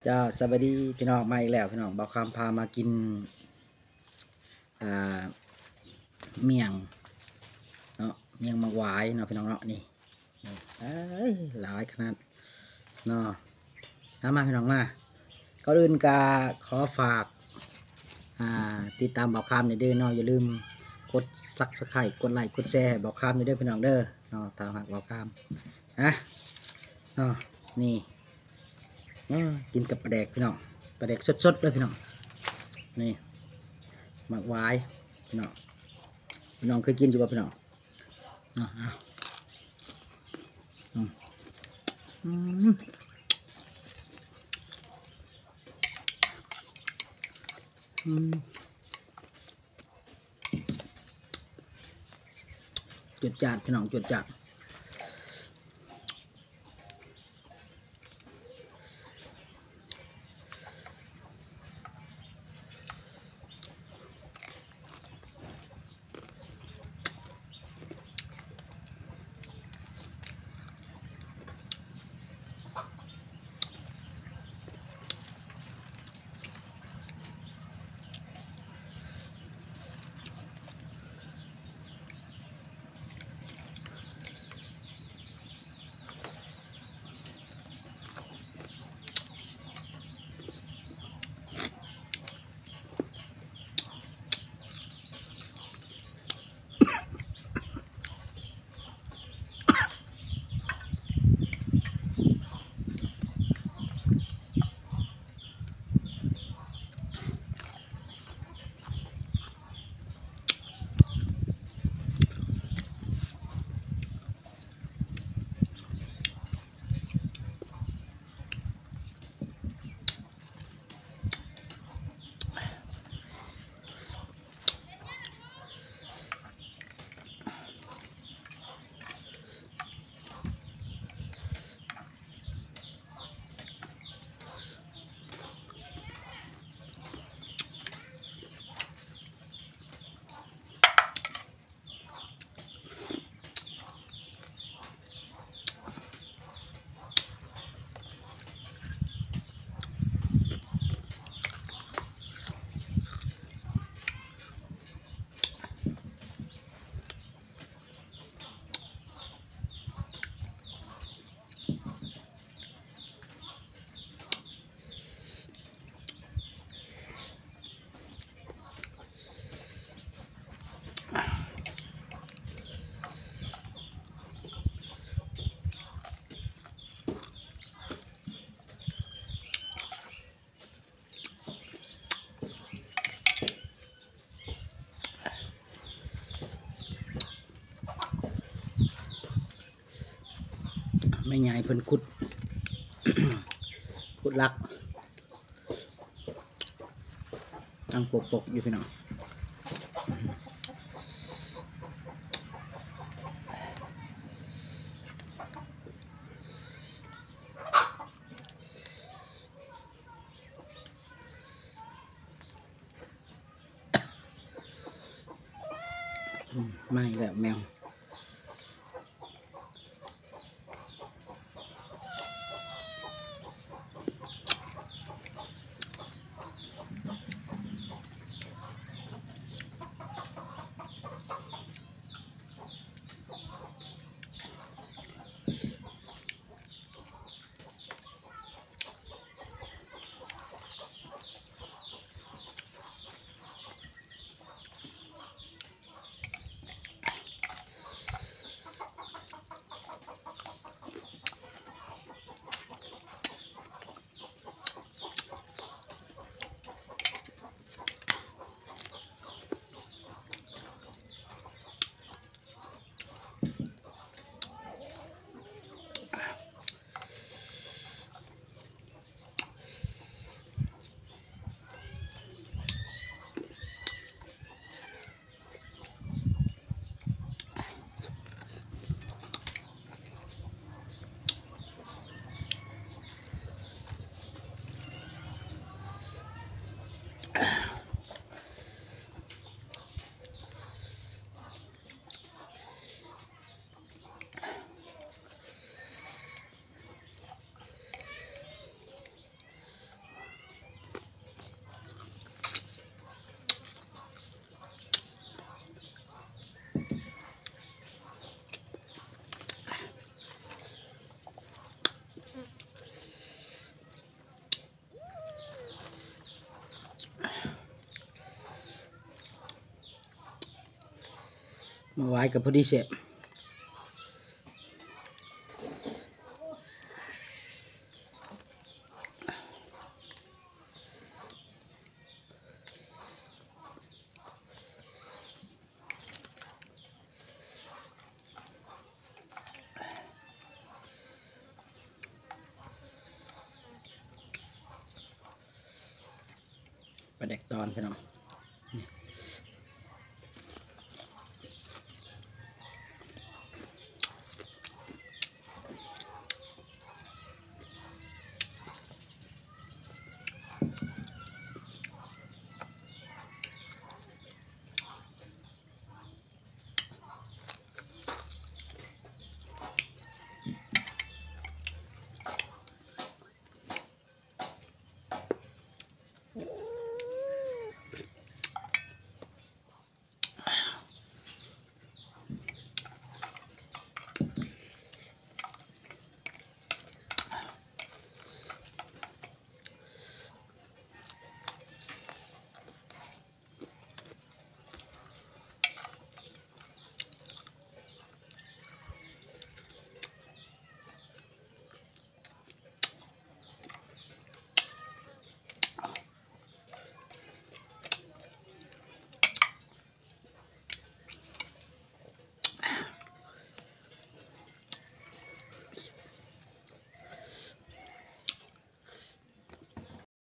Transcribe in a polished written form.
จ้าสวัสดีพี่น้องมาอีกแล้วพี่น้องบ่าวคำพามากินอ่าเมี่ยงเนาะเมี่ยงมะหวายเนาะพี่น้องเนาะนี่เอ้ยหลายขนาดเนาะมาพี่น้องมาก่อนอื่นก็ขอฝากติดตามบ่าวคำในเด้อเนาะอย่าลืมกดซับสไครต์กดไลค์กดแชร์บ่าวคำในเด้อพี่น้องเด้อเนาะตามหากบ่าวคำนะเนาะนี่กินกับปลาแดกพี่น้องปลาแดกสดๆเลยพี่น้องนี่หมักไว้พี่น้องเคยกินอยู่ป่ะพี่น้องอ่าอืมอืมอืมจุดจัดพี่น้องจุดจัดไม่ใหญ่เพิ่นขุด ขุดลักตั้งปกอยู่พี่น้องไม่แล้วแมว มาไว้กับพอดีเสร็จปลาแดกตอนพี่น้อง